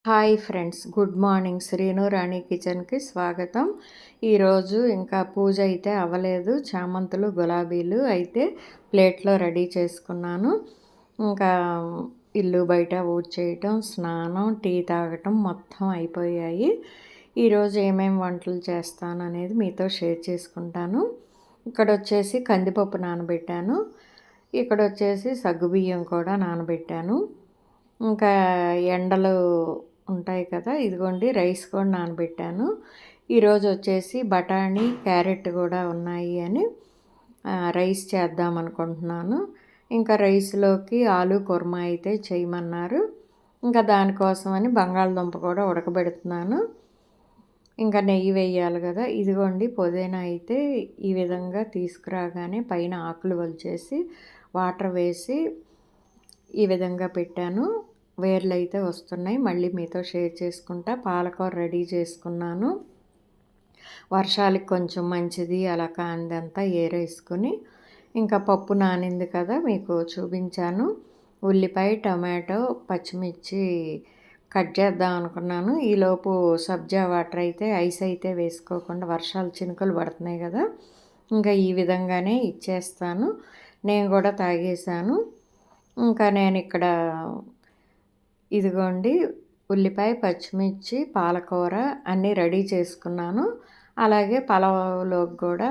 Hi friends, good morning. Srinu Rani కిచెన్కి స్వాగతం. ఈరోజు ఇంకా పూజ అయితే అవ్వలేదు. చామంతులు, గులాబీలు అయితే ప్లేట్లో రెడీ చేసుకున్నాను. ఇంకా ఇల్లు బయట ఊడ్చేయటం, స్నానం, టీ తాగటం మొత్తం అయిపోయాయి. ఈరోజు ఏమేమి వంటలు చేస్తాను అనేది మీతో షేర్ చేసుకుంటాను. ఇక్కడ వచ్చేసి కందిపప్పు నానబెట్టాను. ఇక్కడ వచ్చేసి సగ్గుబియ్యం కూడా నానబెట్టాను. ఇంకా ఎండలు ఉంటాయి కదా, ఇదిగోండి రైస్ కూడా నానబెట్టాను. ఈరోజు వచ్చేసి బఠానీ, క్యారెట్ కూడా ఉన్నాయి అని రైస్ చేద్దాం అనుకుంటున్నాను. ఇంకా రైస్లోకి ఆలు కుర్మా అయితే చేయమన్నారు. ఇంకా దానికోసమని బంగాళదుంప కూడా ఉడకబెడుతున్నాను. ఇంకా నెయ్యి వేయాలి కదా. ఇదిగోండి పుదీనా అయితే ఈ విధంగా తీసుకురాగానే పైన ఆకులు వలిచేసి వాటర్ వేసి ఈ విధంగా పెట్టాను. వేర్లు అయితే వస్తున్నాయి. మళ్ళీ మీతో షేర్ చేసుకుంటా. పాలకూర రెడీ చేసుకున్నాను. వర్షాలకి కొంచెం మంచిది అలా కాందంతా ఏరేసుకుని ఇంకా పప్పు నానింది కదా, మీకు చూపించాను. ఉల్లిపాయ, టమాటో, పచ్చిమిర్చి కట్ చేద్దాం అనుకున్నాను. ఈలోపు సబ్జా వాటర్ అయితే ఐస్ అయితే వేసుకోకుండా, వర్షాలు చినుకులు పడుతున్నాయి కదా, ఇంకా ఈ విధంగానే ఇచ్చేస్తాను. నేను కూడా తాగేశాను. ఇంకా నేను ఇక్కడ ఇదిగోండి ఉల్లిపాయ, పచ్చిమిర్చి, పాలకూర అన్నీ రెడీ చేసుకున్నాను. అలాగే పలావులోకి కూడా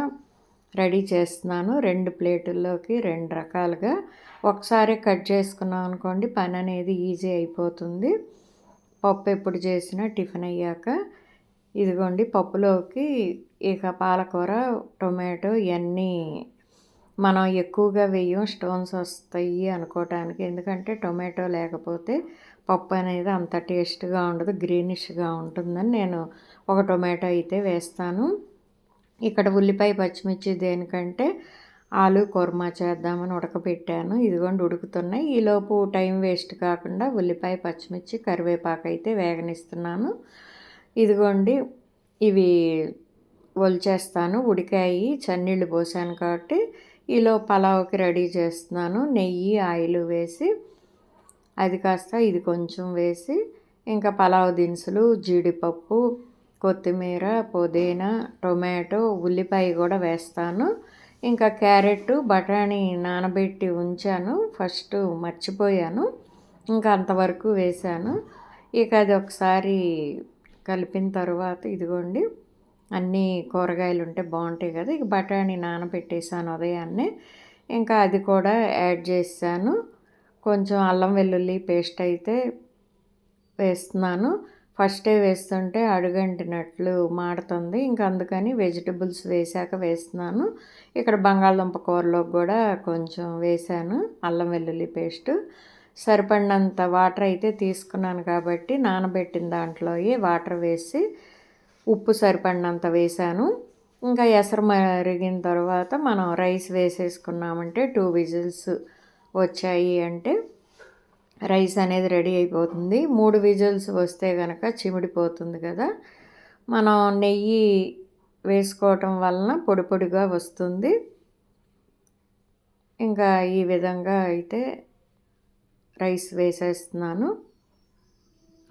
రెడీ చేస్తున్నాను. 2 ప్లేటుల్లోకి 2 రకాలుగా ఒకసారి కట్ చేసుకున్నాం అనుకోండి, పని అనేది ఈజీ అయిపోతుంది. పప్పు ఎప్పుడు చేసినా టిఫిన్ అయ్యాక ఇదిగోండి పప్పులోకి ఇక పాలకూర, టొమాటో ఇవన్నీ మనం ఎక్కువగా వేయం, స్టోన్స్ వస్తాయి అనుకోవటానికి. ఎందుకంటే టొమాటో లేకపోతే పప్పు అనేది అంత టేస్ట్గా ఉండదు, గ్రీనిష్గా ఉంటుందని నేను ఒక టొమాటో అయితే వేస్తాను. ఇక్కడ ఉల్లిపాయ, పచ్చిమిర్చి దేనికంటే ఆలు కుర్మా చేద్దామని ఉడకబెట్టాను. ఇదిగోండి ఉడుకుతున్నాయి. ఈలోపు టైం వేస్ట్ కాకుండా ఉల్లిపాయ, పచ్చిమిర్చి, కరివేపాకు అయితే వేగనిస్తున్నాను. ఇదిగోండి ఇవి ఒలిచేస్తాను. ఉడికాయి, చన్నీళ్ళు పోసాను కాబట్టి ఈలో పలావ్కి రెడీ చేస్తున్నాను. నెయ్యి, ఆయిల్ వేసి అది కాస్త ఇది కొంచెం వేసి ఇంకా పలావ్ దినుసులు, జీడిపప్పు, కొత్తిమీర, పుదీనా, టొమాటో, ఉల్లిపాయ కూడా వేస్తాను. ఇంకా క్యారెట్, బఠానీ నానబెట్టి ఉంచాను, ఫస్ట్ మర్చిపోయాను. ఇంకా అంతవరకు వేశాను. ఇక అది ఒకసారి కలిపిన తర్వాత ఇదిగోండి అన్నీ కూరగాయలు ఉంటే బాగుంటాయి కదా, ఇక బఠానీ నానబెట్టేసాను ఉదయాన్నే. ఇంకా అది కూడా యాడ్ చేశాను. కొంచెం అల్లం వెల్లుల్లి పేస్ట్ అయితే వేస్తున్నాను. ఫస్టే వేస్తుంటే అడుగంటినట్లు మాడుతుంది, ఇంకా అందుకని వెజిటబుల్స్ వేశాక వేస్తున్నాను. ఇక్కడ బంగాళదుంప కూరలో కూడా కొంచెం వేశాను అల్లం వెల్లుల్లి పేస్టు. సరిపడినంత వాటర్ అయితే తీసుకున్నాను కాబట్టి నానబెట్టిన దాంట్లోయే వాటర్ వేసి ఉప్పు సరిపడినంత వేశాను. ఇంకా ఎసరు మరిగిన తర్వాత మనం రైస్ వేసేసుకున్నామంటే 2 విజిల్స్ వచ్చాయి అంటే రైస్ అనేది రెడీ అయిపోతుంది. 3 విజిల్స్ వస్తే కనుక చిమిడిపోతుంది కదా. మనం నెయ్యి వేసుకోవటం వలన పొడి పొడిగా వస్తుంది. ఇంకా ఈ విధంగా అయితే రైస్ వేసేస్తున్నాను.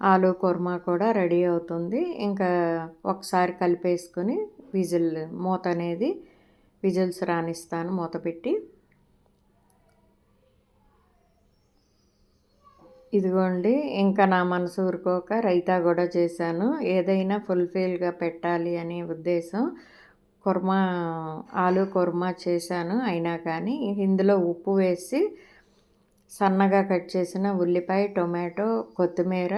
ఆలు కుర్మా కూడా రెడీ అవుతుంది. ఇంకా ఒకసారి కలిపేసుకొని మూత అనేది విజిల్స్ రానిస్తాను మూత పెట్టి. ఇదిగోండి ఇంకా నా మనసు ఊరుకోక రైతా కూడా చేశాను. ఏదైనా ఫుల్ఫిల్గా పెట్టాలి అనే ఉద్దేశం. కుర్మా, ఆలు కుర్మా చేశాను. అయినా కానీ ఇందులో ఉప్పు వేసి సన్నగా కట్ చేసిన ఉల్లిపాయ, టొమాటో, కొత్తిమీర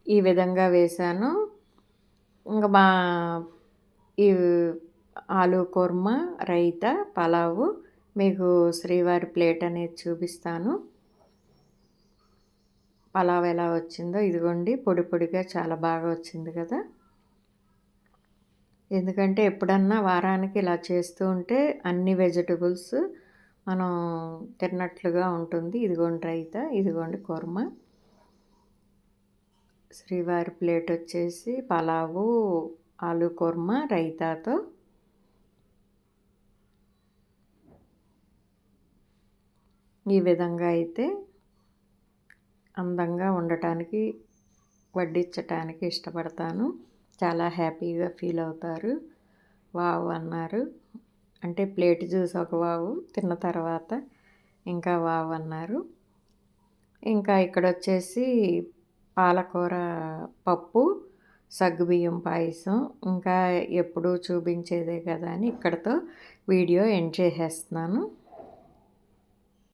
ఈ విధంగా వేశాను. ఇంకా ఈ ఆలు కుర్మా, రైతా, పలావు మీకు శ్రీవారి ప్లేట్ అనేది చూపిస్తాను. పలావ్ ఎలా వచ్చిందో ఇదిగోండి పొడి పొడిగా చాలా బాగా వచ్చింది కదా. ఎందుకంటే ఎప్పుడన్నా వారానికి ఇలా చేస్తూ ఉంటే అన్ని వెజిటబుల్స్ మనం తిన్నట్లుగా ఉంటుంది. ఇదిగోండి రైతా, ఇదిగోండి కుర్మా. శ్రీవారి ప్లేట్ వచ్చేసి పలావు, ఆలు కుర్మా, రైతాతో. ఈ విధంగా అయితే అందంగా ఉండటానికి వడ్డించటానికి ఇష్టపడతాను. చాలా హ్యాపీగా ఫీల్ అవుతారు. వావ్ అన్నారు. అంటే ప్లేట్ చూసి ఒక వావు, తిన్న తర్వాత ఇంకా వావ్ అన్నారు. ఇంకా ఇక్కడొచ్చేసి పాలకూర పప్పు, సగ్గుబియ్యం పాయసం. ఇంకా ఎప్పుడూ చూపించేదే కదా అని ఇక్కడితో వీడియో ఎండ్ చేసేస్తున్నాను.